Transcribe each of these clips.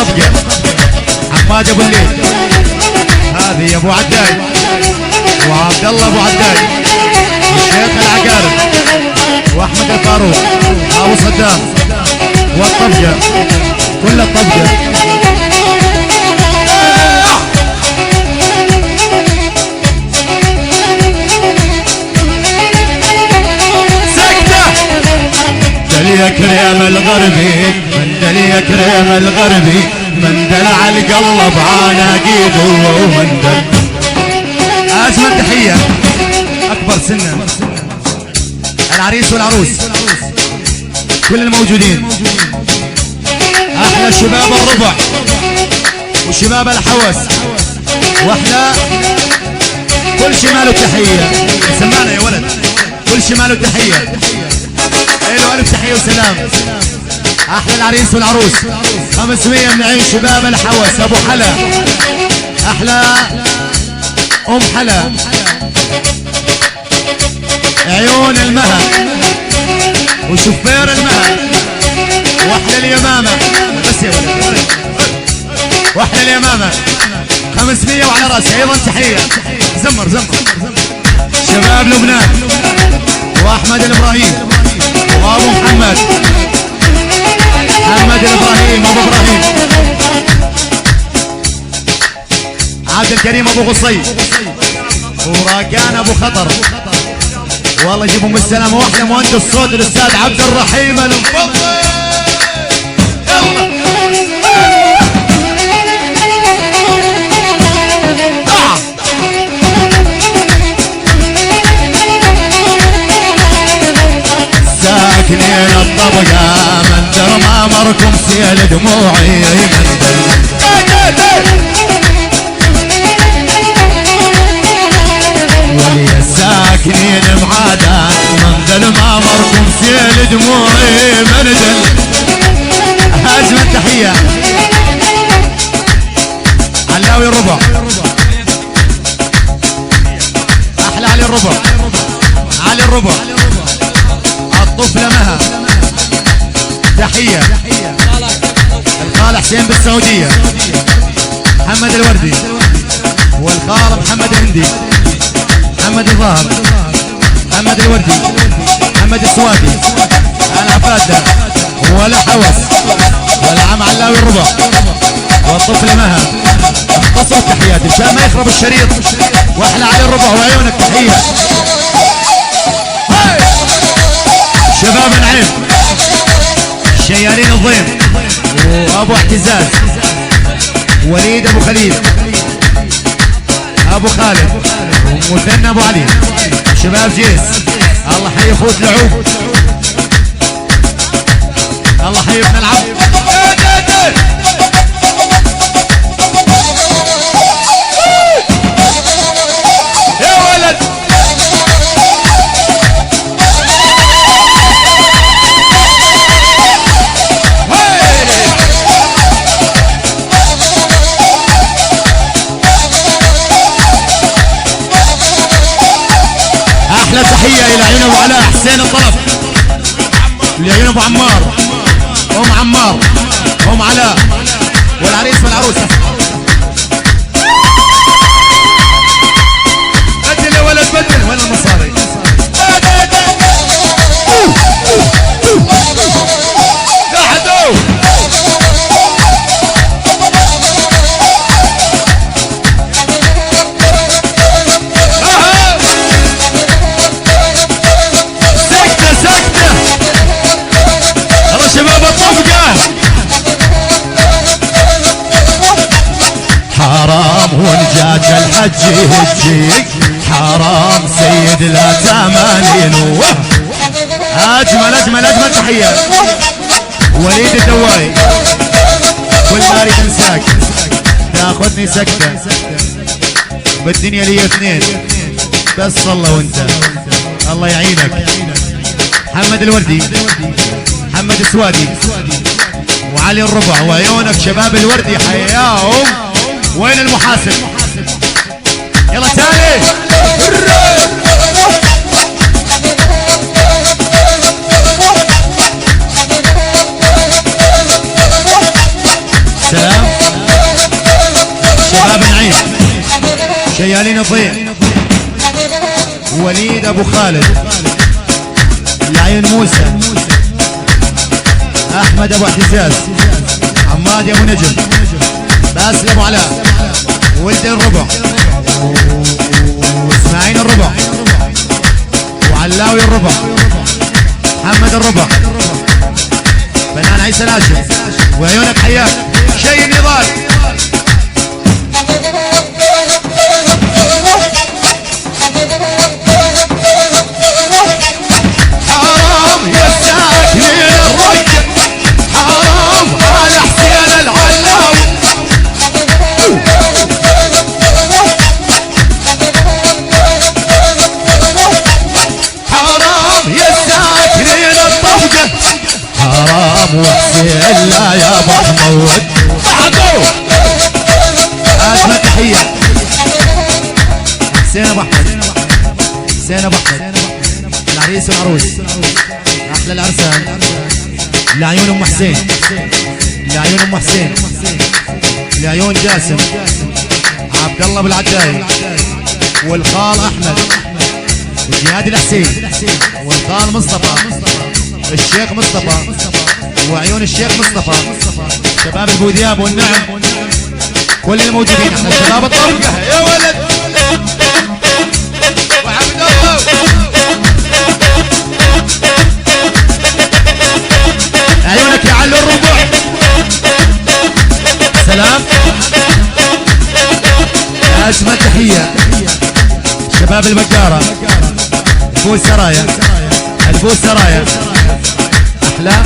طبقة حماد ابو الليل، هذه ابو عداي وعبد الله ابو عداي والشيخ العقارب واحمد الفاروق ابو صدام والطبقة كل الطبقة. يا كريم الغربي مندل يا كريم الغربي مندل على القلب عناقيد ومندل. اجمل تحيه اكبر سنا العريس والعروس كل الموجودين، احلى شباب الربع وشباب الحوس واحلى كل شمال التحيه. سمعنا يا ولد كل شمال التحيه. الو الف تحيه وسلام. احلى العريس والعروس 500 من عين شباب الحوس ابو حلا، احلى ام حلا عيون المها وشفير المها واحلى اليمامه بس يا ولد واحلى اليمامه 500 وعلى راسي ايضا تحيه. زمر شباب لبنان واحمد الابراهيم وابو محمد الابراهيم ابو ابراهيم عبد الكريم ابو قصي وراقان ابو خطر، والله يجيبهم بالسلامه. واحده مهندس الصوت الاستاذ عبد الرحيم المفضل. يلا ساكنين الطبقة مندر ما مركم سيل دموعي مندر ولي الساكنين معادات مندر ما مركم سيل دموعي مندر. أجمل تحية علاوي الربع، أحلى علي الربع، علي الربع الطفلة مها تحية. الخال حسين بالسعودية محمد الوردي والخال محمد الهندي محمد الظاهر محمد الوردي محمد السوادي العفادة ولا حوس والعم علاوي الربع والطفلة مها. اختصروا التحيات مشان ما يخرب الشريط. واحلى علي الربع وعيونك تحية. شباب العين شيالين الضيم وابو اعتزاز وليد ابو خليل ابو خالد ومثنى ابو علي شباب جيس. الله حي اخوت لعوب، الله حي ابن العبد. يا ولد احلى تحيه الى عين ابو علاء حسين الطرف، لعين ابو عمار ام عمار ام علاء والعريس والعروسه. بدل يا ولد بدل. وين المصاري؟ قعدوا شباب الطبقة. حرام ونجاج الحج يهجيك، حرام سيد لا تمانين. اجمل تحية وليد الدواي. كل ما اريد انساك تاخذني سكتة بالدنيا لي اثنين بس الله وانت. الله يعينك. محمد الوردي محمد السوادي وعلي الربع وعيونك شباب الوردي حياهم. وين المحاسب؟ يلا تالي. سلام شباب العين شيالين الضيع وليد ابو خالد العين موسى احمد ابو اعتزاز عماد ابو نجم باسل ابو علاء ولد الربع واسماعيل الربع وعلاوي الربع محمد الربع فنان عيسى الهاشم وعيونك حياك شيء النضال حرام يا ساكنين الرجل حرام على حسين العلاوي حرام يا ساكنين الطبقة حرام وحسين لا يا ابو حمود بعدو اجمل تحية حسين ابو احمد حسين ابو احمد العريس والعروس احلى العرسان لعيون ام حسين لعيون ام حسين لعيون جاسم عبد الله بالعداي والخال احمد وجهاد الحسين والخال مصطفى الشيخ مصطفى وعيون الشيخ مصطفى شباب البودياب والنعم كل الموجودين احنا شباب الطرقه يا ولد وعبد الله عيونك يا علو الربع سلام اجمل تحيه شباب البقاره الفوز سرايا الفوز سرايا احلى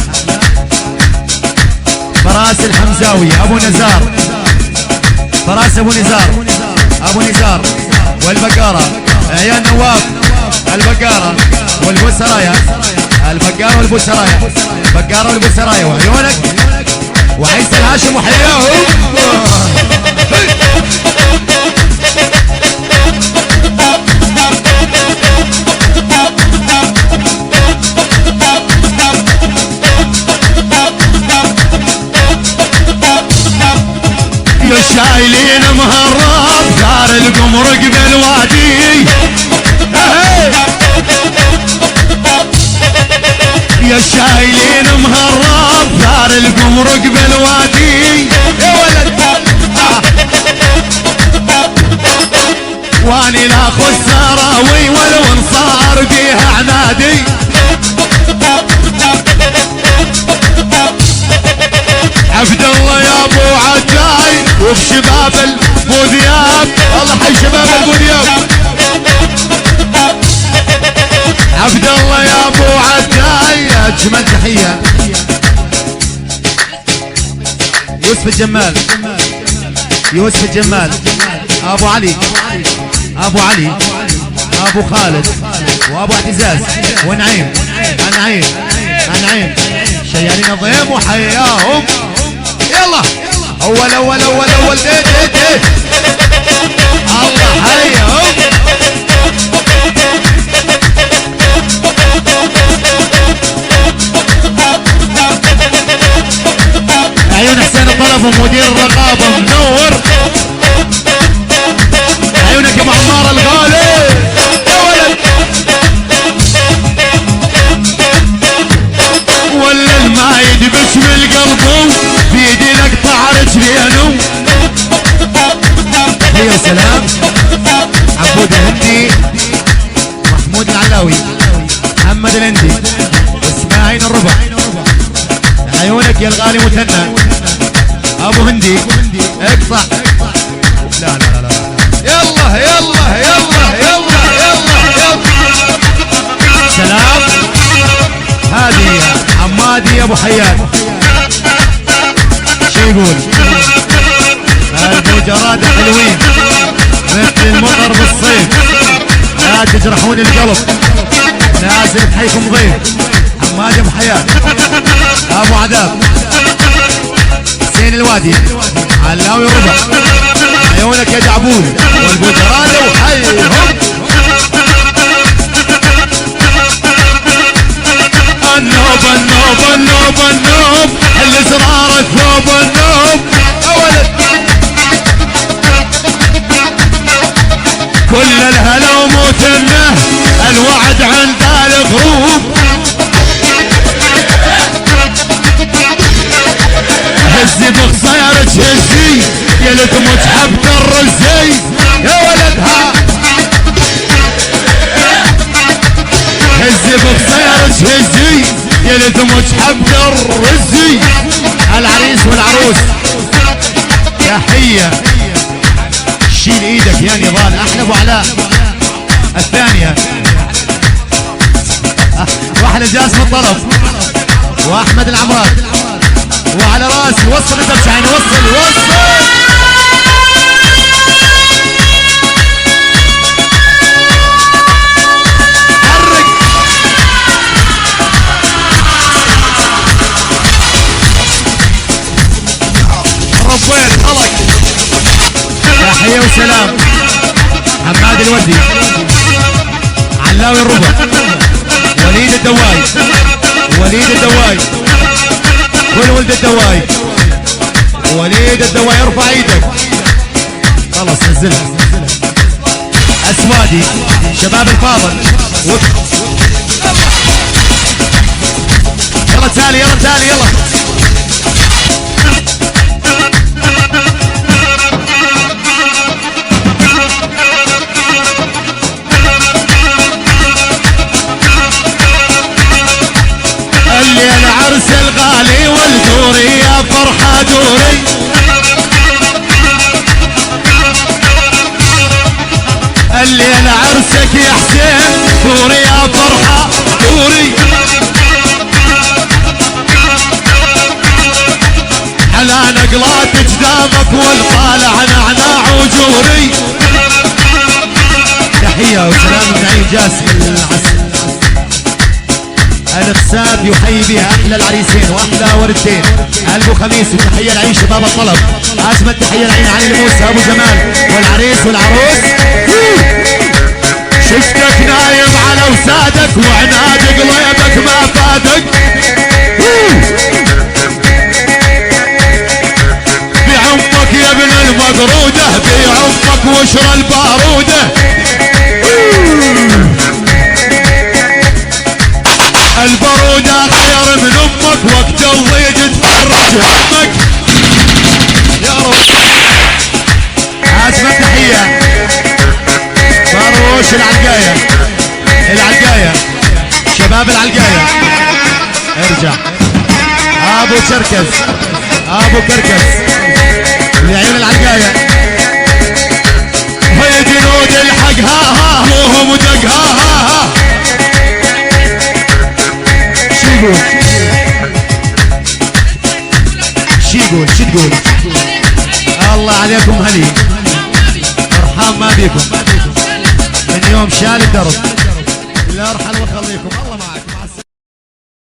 فراس الحمزاوي ابو نزار فراس ابو نزار ابو نزار والبقاره عيال نواف البقاره والبوسرايا البقاره والبوسرايا البقاره والبوسرايا وعيونك وعيسى الهاشم وحياهم شايلين مهرب دار القمرق بالوادي يا شايلين مهرب دار القمرق بالوادي يا ولد واني لا خسراوي والانصار بيها عنادي عبد الله يا ابو عجاي وبشباب البودياب الله حي شباب البودياب عبد الله يا ابو عجاي اجمل تحيه يوسف الجمال يوسف الجمال ابو علي ابو علي ابو خالد وابو اعتزاز ونعيم النعيم النعيم شيالين الضيم وحياهم يلا اول اول اول اول ديت الله حياهم عيون حسين الطلب ومدير الرقابه منور عيونك يا ابو عمار الغالي يا ولد ولا المايد باسم القلب بيدي نقطع رجلينه يا سلام عبود الهندي محمود العلاوي محمد الهندي اسماعيل الربع عيونك يا الغالي مثنى ابو هندي اقطع لا لا لا يلا يلا يلا يلا يلا يلا سلام هذه عمادي ابو حيان شو يقول البوجرات حلوين مثل المطر بالصيف لا تجرحون القلب نازل بحيكم ضيف عمادي ابو حيان ابو عذاب حسين الوادي علاوي ربع عيونك يا جعبول والبوجرات وحيهم النوب النوب النوب النوب الازرار الثوب النوب بخصيرك هزي يا لتموت حبت الرزي يا ولدها هزي بخصيرك هزي يا لتموت حبت الرزي. العريس والعروس تحية. شيل ايدك يا نضال. احنا ابو علاء الثانية واحلى جاسم الطرف واحمد العمرات وعلى راسي. وصل انت بشعين وصل حرك. ربيت خلق. تحية وسلام. حماد الودي علاوي الربع وليد الدواي وليد الدواي كل ولد الدواي وليد الدواي. ارفع ايدك خلص نزلها. اسوادي شباب الفاضل يلا تالي يلا تالي يلا. الليل عرس الغالي والدوري يا فرحة دوري. الليل عرسك يا حسين دوري يا فرحة دوري. على نقلات جدامك والطالع نعناع وجوري. تحية وسلام من عين جاسم العسل. الإقسام يحيي بها أحلى العريسين وأحلى وردين. أبو خميس وتحية العين شباب الطلب. أجمل تحية العين علي الموسى أبو جمال والعريس والعروس. شفتك نايم على وسادك وعناد قليبك ما فادك. بعمك يا ابن المقرودة بعمك وشر البارودة. البرودة خير من امك وقت الضيق تفرج همك يا رب. اسمع تحية فاروش العلقاية العلقاية شباب العلقاية. ارجع ابو كركز ابو كركز لعيون العلقاية. هي جنود الحق ها ها موهم دق ها ها ها. شي يقول شي تقول. الله عليكم هلي ارحام ما بيكم من يوم شال الدرب. لا ارحم وخليكم الله معك.